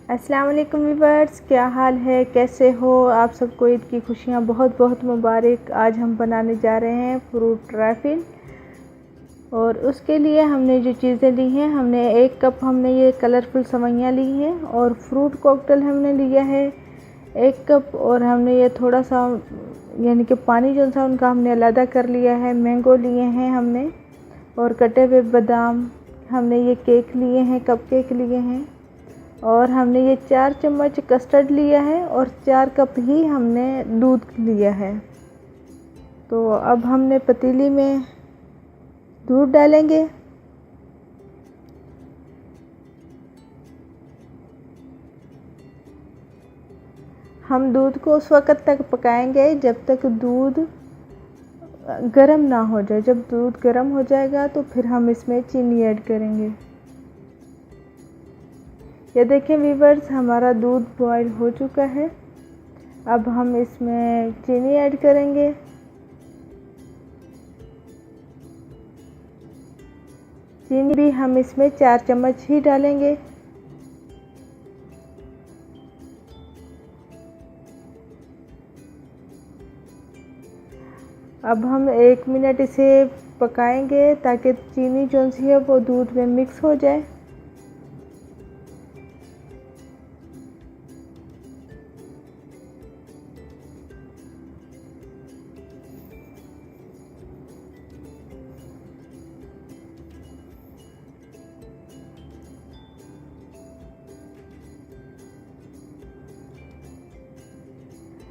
अस्सलाम वालेकुम व्यूअर्स, क्या हाल है, कैसे हो आप सबको। ईद की खुशियाँ बहुत बहुत मुबारक। आज हम बनाने जा रहे हैं फ्रूट ट्रैफल और उसके लिए हमने जो चीज़ें ली हैं, हमने 1 कप हमने ये कलरफुल सेवइयाँ ली हैं और फ्रूट कॉकटेल हमने लिया है 1 कप। और हमने ये थोड़ा सा यानी कि पानी जो था उनका हमने अलग कर लिया है। मैंगो लिए हैं हमने और कटे हुए बादाम, हमने ये केक लिए हैं, कप केक लिए हैं और हमने ये 4 चम्मच कस्टर्ड लिया है और 4 कप ही हमने दूध लिया है। तो अब हमने पतीली में दूध डालेंगे। हम दूध को उस वक़्त तक पकाएंगे जब तक दूध गरम ना हो जाए। जब दूध गरम हो जाएगा तो फिर हम इसमें चीनी ऐड करेंगे। ये देखें व्यूअर्स, हमारा दूध बॉयल हो चुका है। अब हम इसमें चीनी ऐड करेंगे। चीनी भी हम इसमें 4 चम्मच ही डालेंगे। अब हम 1 मिनट इसे पकाएंगे ताकि चीनी जो सी है वो दूध में मिक्स हो जाए।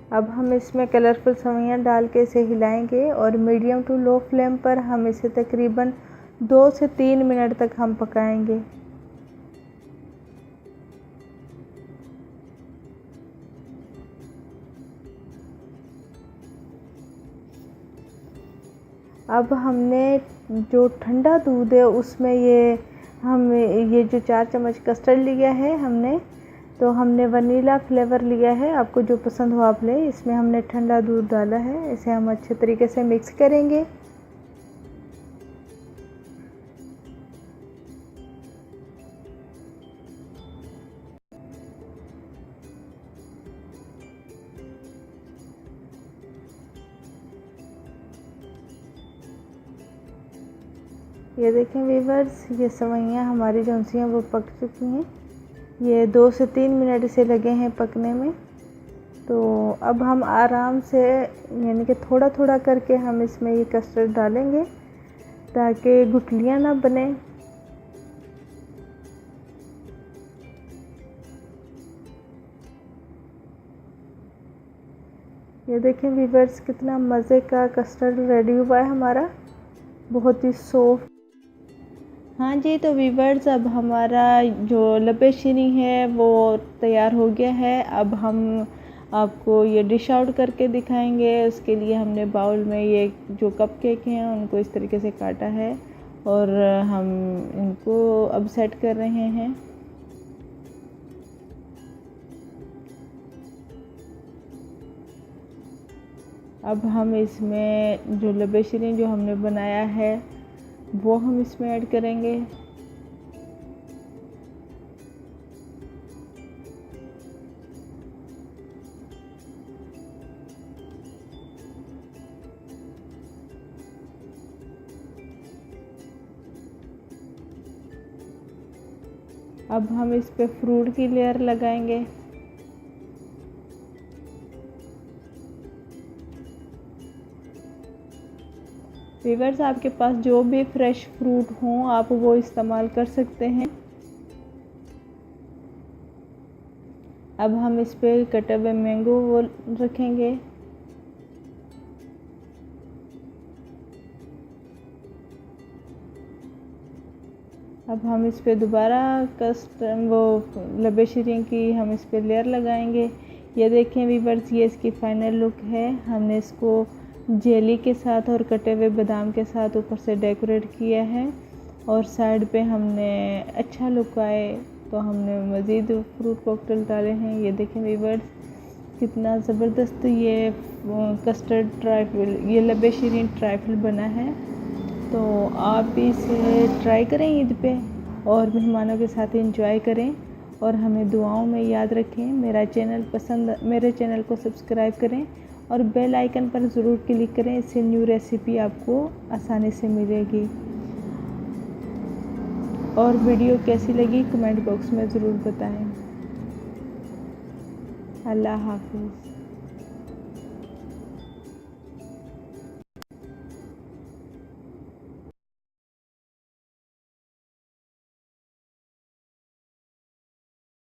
अब हम इसमें कलरफुल सेवइयाँ डाल के इसे हिलाएंगे और मीडियम टू लो फ्लेम पर हम इसे तकरीबन 2 से 3 मिनट तक हम पकाएंगे। अब हमने जो ठंडा दूध है उसमें ये जो 4 चम्मच कस्टर्ड लिया है हमने, तो हमने वनीला फ्लेवर लिया है। आपको जो पसंद हो आप लें। इसमें हमने ठंडा दूध डाला है। इसे हम अच्छे तरीके से मिक्स करेंगे। ये देखें व्यूअर्स, ये सेवइयाँ हमारी जो सी हैं वो पक चुकी हैं। ये 2 से 3 मिनट इसे लगे हैं पकने में। तो अब हम आराम से यानी कि थोड़ा थोड़ा करके हम इसमें ये कस्टर्ड डालेंगे ताकि गुठलियाँ ना बने। ये देखें व्यूअर्स, कितना मज़े का कस्टर्ड रेडी हुआ है हमारा, बहुत ही सॉफ्ट। हाँ जी, तो व्यूअर्स अब हमारा जो लबे शीरी है वो तैयार हो गया है। अब हम आपको ये डिश आउट करके दिखाएंगे। उसके लिए हमने बाउल में ये जो कप केक हैं उनको इस तरीके से काटा है और हम इनको अब सेट कर रहे हैं। अब हम इसमें जो लबे शीरी जो हमने बनाया है वो हम इसमें ऐड करेंगे। अब हम इस पे फ्रूट की लेयर लगाएंगे। व्यूअर्स, आपके पास जो भी फ्रेश फ्रूट हों आप वो इस्तेमाल कर सकते हैं। अब हम इस पे कटे हुए मैंगो वो रखेंगे। अब हम इस पे दोबारा वो लबे शीरी की हम इस पे लेयर लगाएंगे। ये देखें व्यूअर्स, ये इसकी फाइनल लुक है। हमने इसको जेली के साथ और कटे हुए बादाम के साथ ऊपर से डेकोरेट किया है और साइड पे हमने अच्छा लुक आए तो हमने मज़ीद फ्रूट कॉकटेल डाले हैं। ये देखें व्यूअर्स, कितना ज़बरदस्त ये कस्टर्ड ट्राइफल, ये लबे शीरी ट्राइफल बना है। तो आप भी इसे ट्राई करें ईद पे और मेहमानों के साथ एंजॉय करें और हमें दुआओं में याद रखें। मेरे चैनल को सब्सक्राइब करें और बेल आइकन पर ज़रूर क्लिक करें, इससे न्यू रेसिपी आपको आसानी से मिलेगी। और वीडियो कैसी लगी कमेंट बॉक्स में ज़रूर बताएं। अल्लाह हाफ़िज़।